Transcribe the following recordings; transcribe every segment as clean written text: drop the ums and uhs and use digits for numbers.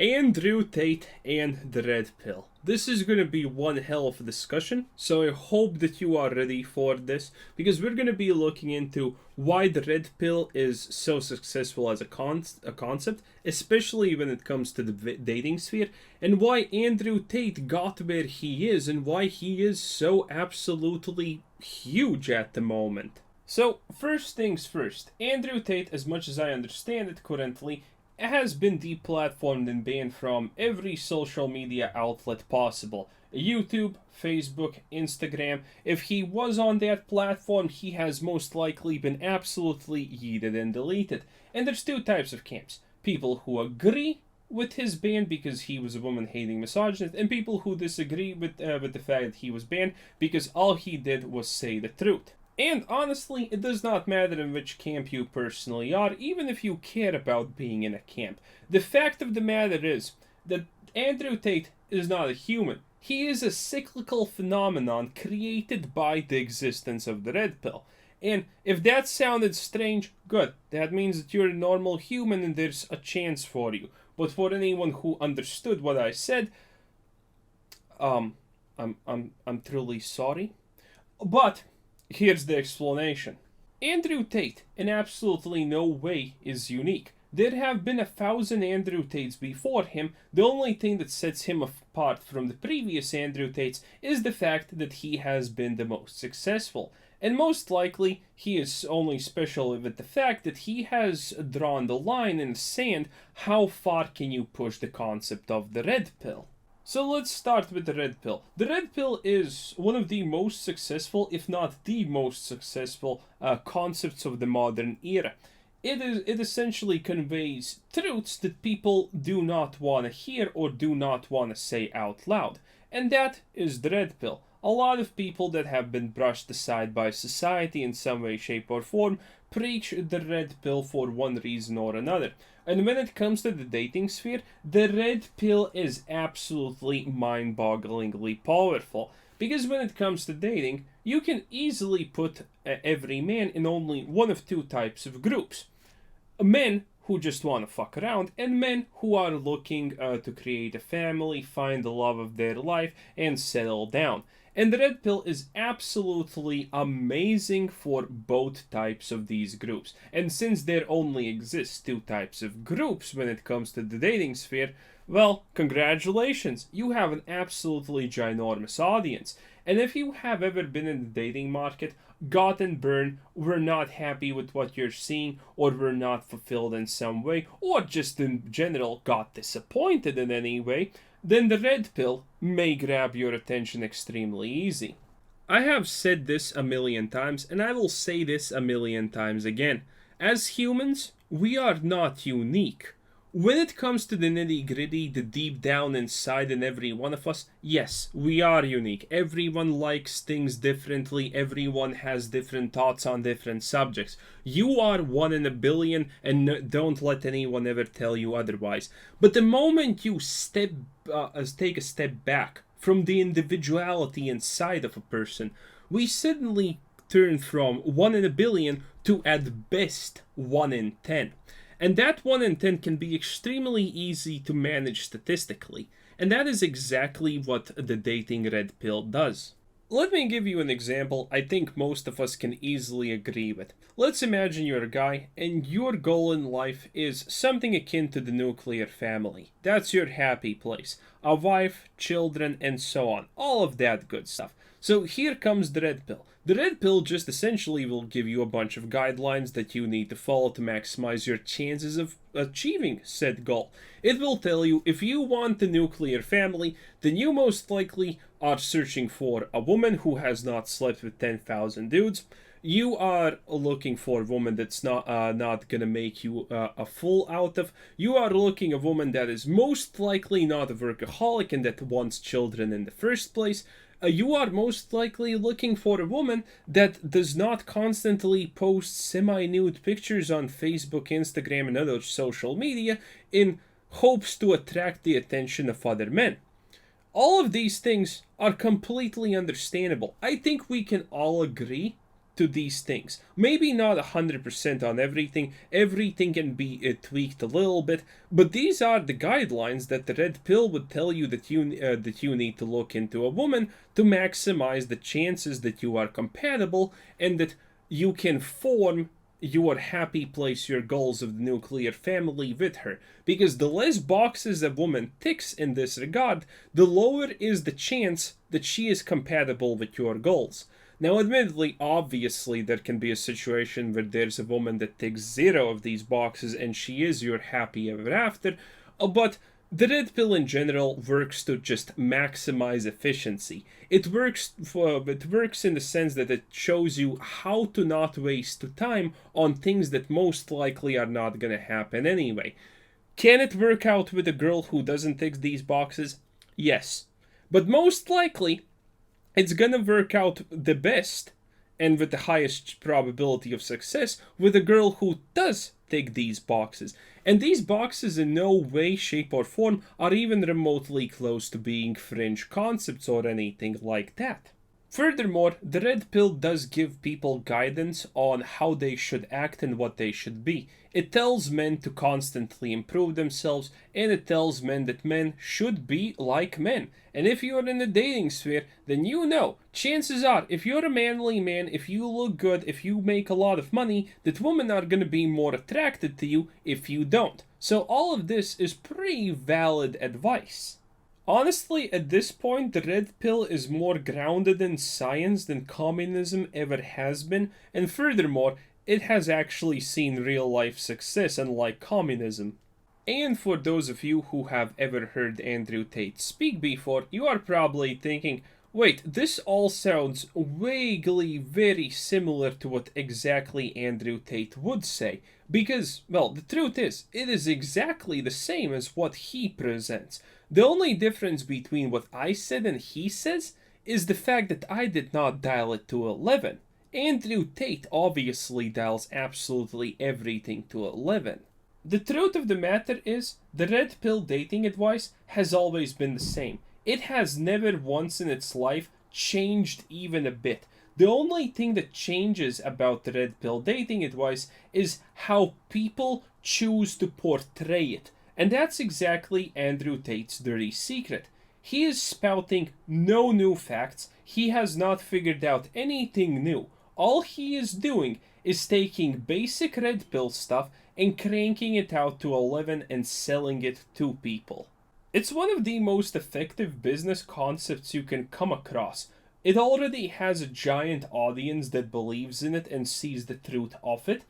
Andrew Tate and the Red Pill. This is going to be one hell of a discussion, so I hope that you are ready for this, because we're going to be looking into why the Red Pill is so successful as a concept, especially when it comes to the dating sphere, and why Andrew Tate got where he is, and why he is so absolutely huge at the moment. So, first things first, Andrew Tate, as much as I understand it currently, has been deplatformed and banned from every social media outlet possible. YouTube, Facebook, Instagram. If he was on that platform, he has most likely been absolutely yeeted and deleted. And there's two types of camps. People who agree with his ban because he was a woman-hating misogynist, and people who disagree with the fact that he was banned because all he did was say the truth. And honestly, it does not matter in which camp you personally are, even if you care about being in a camp. The fact of the matter is that Andrew Tate is not a human. He is a cyclical phenomenon created by the existence of the Red Pill. And if that sounded strange, good. That means that you're a normal human and there's a chance for you. But for anyone who understood what I said, I'm truly sorry. But here's the explanation. Andrew Tate, in absolutely no way, is unique. There have been 1,000 Andrew Tates before him. The only thing that sets him apart from the previous Andrew Tates is the fact that he has been the most successful. And most likely, he is only special with the fact that he has drawn the line in the sand. How far can you push the concept of the Red Pill? So let's start with the Red Pill. The Red Pill is one of the most successful, if not the most successful, concepts of the modern era. It essentially conveys truths that people do not want to hear or do not want to say out loud. And that is the Red Pill. A lot of people that have been brushed aside by society in some way, shape, or form preach the Red Pill for one reason or another. And when it comes to the dating sphere, the Red Pill is absolutely mind-bogglingly powerful. Because when it comes to dating, you can easily put every man in only one of two types of groups. Men who just want to fuck around, and men who are looking to create a family, find the love of their life, and settle down. And the Red Pill is absolutely amazing for both types of these groups. And since there only exists two types of groups when it comes to the dating sphere, well, congratulations, you have an absolutely ginormous audience. And if you have ever been in the dating market, gotten burned, were not happy with what you're seeing, or were not fulfilled in some way, or just in general got disappointed in any way, then the Red Pill may grab your attention extremely easy. I have said this a million times, and I will say this a million times again. As humans, we are not unique. When it comes to the nitty-gritty, the deep down inside in every one of us, yes, we are unique. Everyone likes things differently. Everyone has different thoughts on different subjects. You are one in a billion, and don't let anyone ever tell you otherwise. But the moment you take a step back from the individuality inside of a person, we suddenly turn from 1 in a billion to at best 1 in 10. And that 1 in 10 can be extremely easy to manage statistically. And that is exactly what the dating Red Pill does. Let me give you an example I think most of us can easily agree with. Let's imagine you're a guy and your goal in life is something akin to the nuclear family. That's your happy place. A wife, children, and so on. All of that good stuff. So here comes the Red Pill. The Red Pill just essentially will give you a bunch of guidelines that you need to follow to maximize your chances of achieving said goal. It will tell you if you want the nuclear family, then you most likely are searching for a woman who has not slept with 10,000 dudes. You are looking for a woman that's not gonna make you a fool out of. You are looking a woman that is most likely not a workaholic and that wants children in the first place. You are most likely looking for a woman that does not constantly post semi-nude pictures on Facebook, Instagram, and other social media in hopes to attract the attention of other men. All of these things are completely understandable. I think we can all agree to these things. Maybe not 100% on everything. Everything can be tweaked a little bit, but these are the guidelines that the red pill would tell you that you need to look into a woman to maximize the chances that you are compatible and that you can form your happy place, your goals of the nuclear family with her. Because the less boxes a woman ticks in this regard, the lower is the chance that she is compatible with your goals. Now, admittedly, obviously, there can be a situation where there's a woman that ticks 0 of these boxes and she is your happy ever after, but the red pill in general works to just maximize efficiency. It works in the sense that it shows you how to not waste time on things that most likely are not going to happen anyway. Can it work out with a girl who doesn't tick these boxes? Yes. But most likely, it's going to work out the best and with the highest probability of success with a girl who does tick these boxes. And these boxes in no way, shape, or form are even remotely close to being fringe concepts or anything like that. Furthermore, the red pill does give people guidance on how they should act and what they should be. It tells men to constantly improve themselves, and it tells men that men should be like men. And if you're in the dating sphere, then you know, chances are, if you're a manly man, if you look good, if you make a lot of money, that women are going to be more attracted to you if you don't. So all of this is pretty valid advice. Honestly, at this point, the red pill is more grounded in science than communism ever has been, and furthermore, it has actually seen real-life success, unlike communism. And for those of you who have ever heard Andrew Tate speak before, you are probably thinking, wait, this all sounds vaguely very similar to what exactly Andrew Tate would say. Because, well, the truth is, it is exactly the same as what he presents. The only difference between what I said and he says is the fact that I did not dial it to 11. Andrew Tate obviously dials absolutely everything to 11. The truth of the matter is, the red pill dating advice has always been the same. It has never once in its life changed even a bit. The only thing that changes about the red pill dating advice is how people choose to portray it. And that's exactly Andrew Tate's dirty secret. He is spouting no new facts. He has not figured out anything new. All he is doing is taking basic red pill stuff and cranking it out to 11 and selling it to people. It's one of the most effective business concepts you can come across. It already has a giant audience that believes in it and sees the truth of it,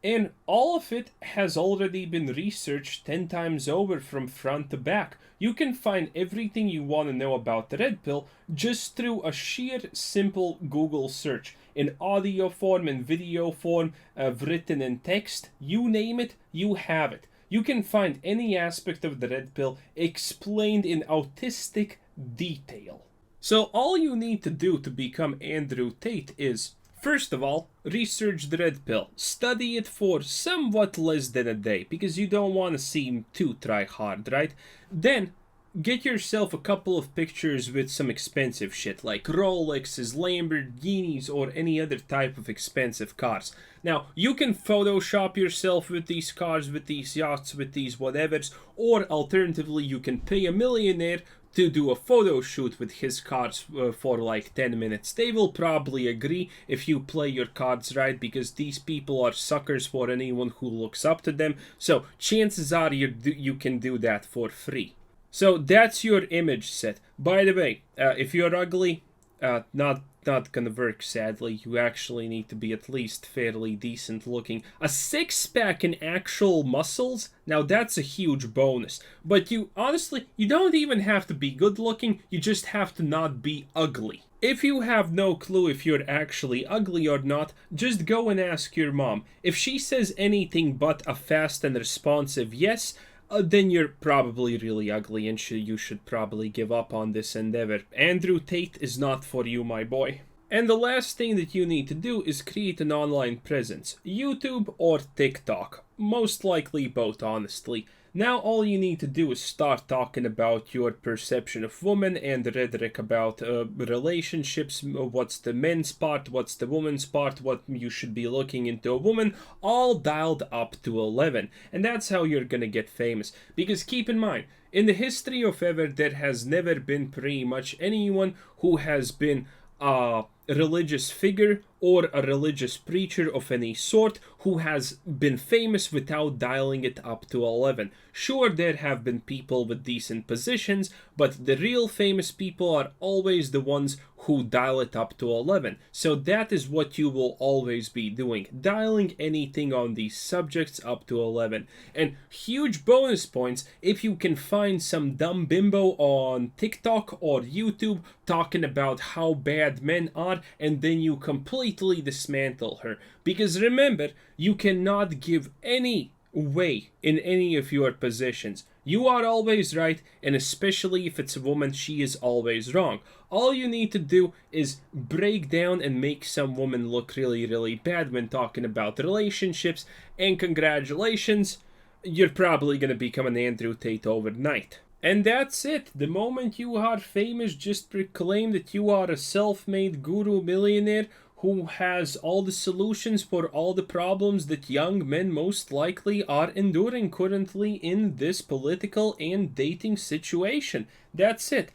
and all of it has already been researched 10 times over from front to back. You can find everything you want to know about the red pill just through a sheer simple Google search. In audio form, in video form, written in text, you name it, you have it. You can find any aspect of the red pill explained in autistic detail. So all you need to do to become Andrew Tate is, first of all, research the red pill. Study it for somewhat less than a day, because you don't want to seem too try-hard, right? Then, get yourself a couple of pictures with some expensive shit, like Rolexes, Lamborghinis, or any other type of expensive cars. Now, you can Photoshop yourself with these cars, with these yachts, with these whatevers, or alternatively, you can pay a millionaire to do a photo shoot with his cards for like 10 minutes. They will probably agree if you play your cards right, because these people are suckers for anyone who looks up to them. So chances are you can do that for free. So that's your image set. By the way, if you're ugly, not gonna work, sadly. You actually need to be at least fairly decent looking. A six-pack and actual muscles, now that's a huge bonus. But you don't even have to be good looking, you just have to not be ugly. If you have no clue if you're actually ugly or not, just go and ask your mom. If she says anything but a fast and responsive yes, then you're probably really ugly and you should probably give up on this endeavor. Andrew Tate is not for you, my boy. And the last thing that you need to do is create an online presence. YouTube or TikTok. Most likely both, honestly. Now all you need to do is start talking about your perception of women and rhetoric about relationships, what's the men's part, what's the woman's part, what you should be looking into a woman, all dialed up to 11. And that's how you're gonna get famous. Because keep in mind, in the history of ever, there has never been pretty much anyone who has been a religious figure or a religious preacher of any sort who has been famous without dialing it up to 11. Sure, there have been people with decent positions, but the real famous people are always the ones who dial it up to 11. So that is what you will always be doing, dialing anything on these subjects up to 11. And huge bonus points if you can find some dumb bimbo on TikTok or YouTube talking about how bad men are, and then you completely dismantle her. Because remember, you cannot give any way in any of your positions. You are always right, and especially if it's a woman, she is always wrong. All you need to do is break down and make some woman look really, really bad when talking about relationships, and congratulations, you're probably gonna become an Andrew Tate overnight. And that's it. The moment you are famous, just proclaim that you are a self-made guru millionaire who has all the solutions for all the problems that young men most likely are enduring currently in this political and dating situation. That's it.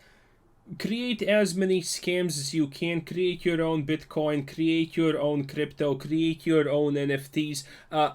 Create as many scams as you can, create your own Bitcoin, create your own crypto, create your own NFTs,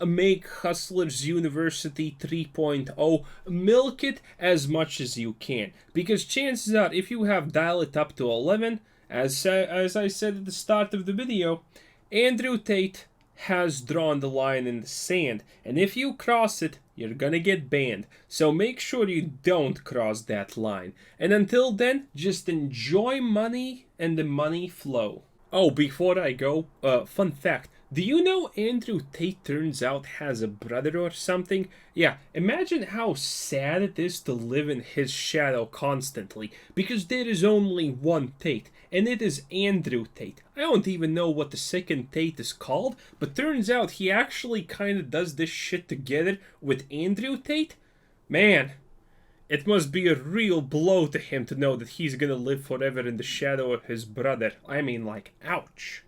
make Hustlers University 3.0, milk it as much as you can. Because chances are, if you have dial it up to 11, as I said at the start of the video, Andrew Tate has drawn the line in the sand, and if you cross it, you're gonna get banned. So make sure you don't cross that line. And until then, just enjoy money and the money flow. Oh, before I go, fun fact. Do you know Andrew Tate turns out has a brother or something? Yeah, imagine how sad it is to live in his shadow constantly, because there is only one Tate, and it is Andrew Tate. I don't even know what the second Tate is called, but turns out he actually kind of does this shit together with Andrew Tate. Man, it must be a real blow to him to know that he's gonna live forever in the shadow of his brother. I mean, like, ouch.